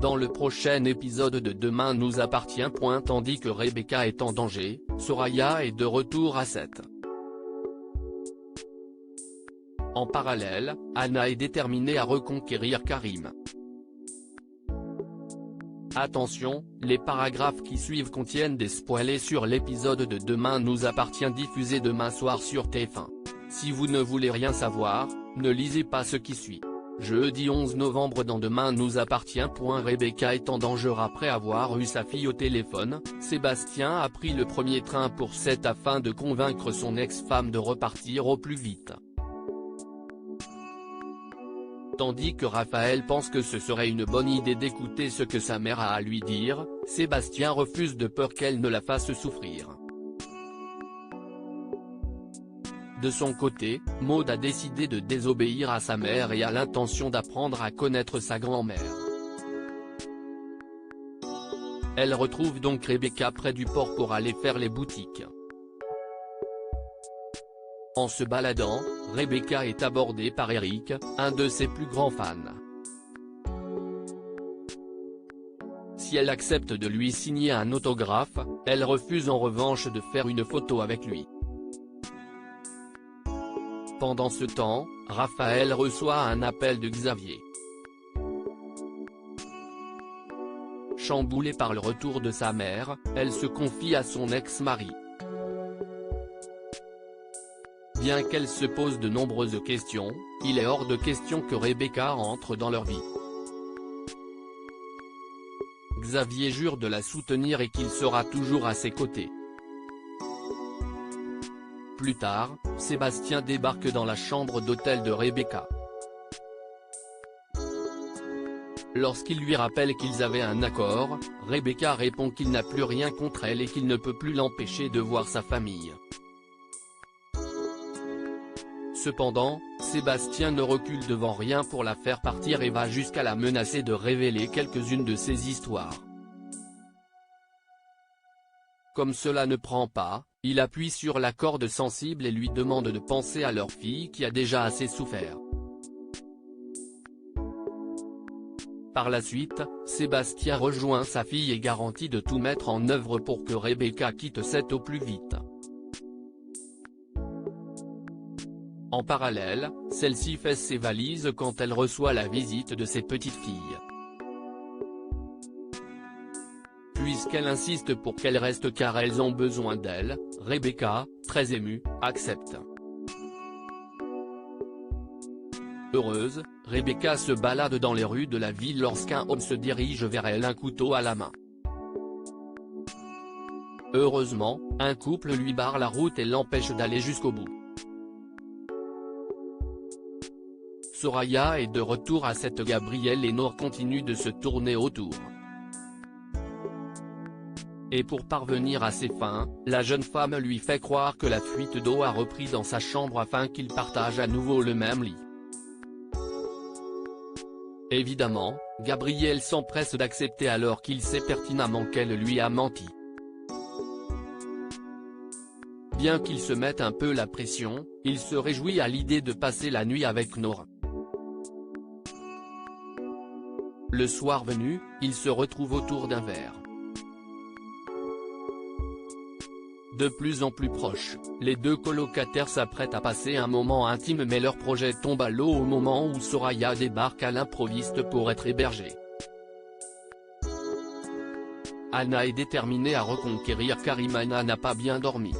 Dans le prochain épisode de Demain nous appartient. Tandis que Rebecca est en danger, Soraya est de retour à 7. En parallèle, Anna est déterminée à reconquérir Karim. Attention, les paragraphes qui suivent contiennent des spoilers sur l'épisode de Demain nous appartient diffusé demain soir sur TF1. Si vous ne voulez rien savoir, ne lisez pas ce qui suit. Jeudi 11 novembre dans Demain nous appartient. Rebecca est en danger après avoir eu sa fille au téléphone. Sébastien a pris le premier train pour 7 afin de convaincre son ex-femme de repartir au plus vite. Tandis que Raphaël pense que ce serait une bonne idée d'écouter ce que sa mère a à lui dire, Sébastien refuse de peur qu'elle ne la fasse souffrir. De son côté, Maud a décidé de désobéir à sa mère et a l'intention d'apprendre à connaître sa grand-mère. Elle retrouve donc Rebecca près du port pour aller faire les boutiques. En se baladant, Rebecca est abordée par Eric, un de ses plus grands fans. Si elle accepte de lui signer un autographe, elle refuse en revanche de faire une photo avec lui. Pendant ce temps, Raphaël reçoit un appel de Xavier. Chamboulée par le retour de sa mère, elle se confie à son ex-mari. Bien qu'elle se pose de nombreuses questions, il est hors de question que Rebecca entre dans leur vie. Xavier jure de la soutenir et qu'il sera toujours à ses côtés. Plus tard, Sébastien débarque dans la chambre d'hôtel de Rebecca. Lorsqu'il lui rappelle qu'ils avaient un accord, Rebecca répond qu'il n'a plus rien contre elle et qu'il ne peut plus l'empêcher de voir sa famille. Cependant, Sébastien ne recule devant rien pour la faire partir et va jusqu'à la menacer de révéler quelques-unes de ses histoires. Comme cela ne prend pas, il appuie sur la corde sensible et lui demande de penser à leur fille qui a déjà assez souffert. Par la suite, Sébastien rejoint sa fille et garantit de tout mettre en œuvre pour que Rebecca quitte Sète au plus vite. En parallèle, celle-ci fait ses valises quand elle reçoit la visite de ses petites filles. Puisqu'elle insiste pour qu'elles restent car elles ont besoin d'elle, Rebecca, très émue, accepte. Heureuse, Rebecca se balade dans les rues de la ville lorsqu'un homme se dirige vers elle un couteau à la main. Heureusement, un couple lui barre la route et l'empêche d'aller jusqu'au bout. Soraya est de retour à 7. Gabriel et Nour continuent de se tourner autour. Et pour parvenir à ses fins, la jeune femme lui fait croire que la fuite d'eau a repris dans sa chambre afin qu'ils partagent à nouveau le même lit. Évidemment, Gabriel s'empresse d'accepter alors qu'il sait pertinemment qu'elle lui a menti. Bien qu'il se mette un peu la pression, il se réjouit à l'idée de passer la nuit avec Nour. Le soir venu, ils se retrouvent autour d'un verre. De plus en plus proches, les deux colocataires s'apprêtent à passer un moment intime mais leur projet tombe à l'eau au moment où Soraya débarque à l'improviste pour être hébergée. Anna est déterminée à reconquérir Karim. Anna n'a pas bien dormi.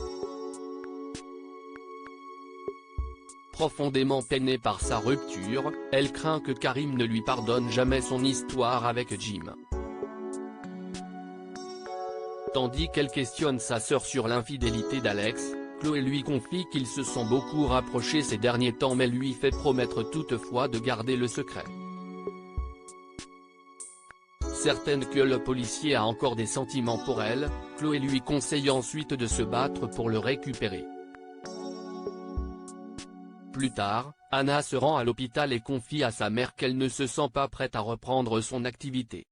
Profondément peinée par sa rupture, elle craint que Karim ne lui pardonne jamais son histoire avec Jim. Tandis qu'elle questionne sa sœur sur l'infidélité d'Alex, Chloé lui confie qu'ils se sont beaucoup rapprochés ces derniers temps mais lui fait promettre toutefois de garder le secret. Certaine que le policier a encore des sentiments pour elle, Chloé lui conseille ensuite de se battre pour le récupérer. Plus tard, Anna se rend à l'hôpital et confie à sa mère qu'elle ne se sent pas prête à reprendre son activité.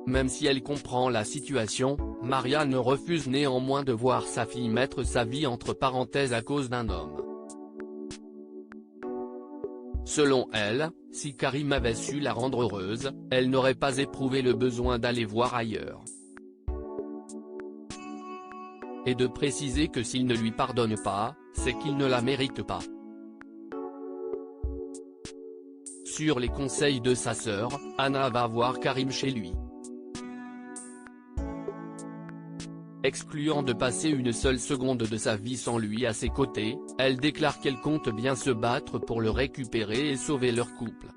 Même si elle comprend la situation, Marianne refuse néanmoins de voir sa fille mettre sa vie entre parenthèses à cause d'un homme. Selon elle, si Karim avait su la rendre heureuse, elle n'aurait pas éprouvé le besoin d'aller voir ailleurs. Et de préciser que s'il ne lui pardonne pas, c'est qu'il ne la mérite pas. Sur les conseils de sa sœur, Anna va voir Karim chez lui. Excluant de passer une seule seconde de sa vie sans lui à ses côtés, elle déclare qu'elle compte bien se battre pour le récupérer et sauver leur couple.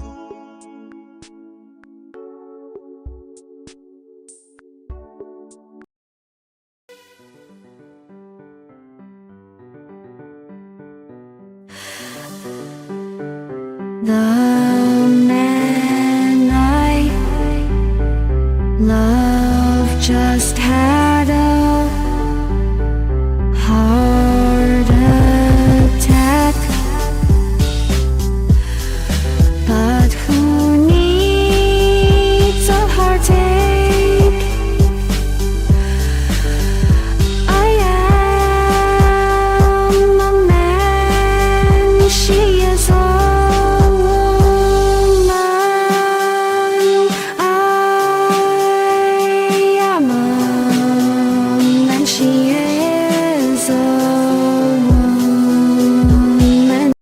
나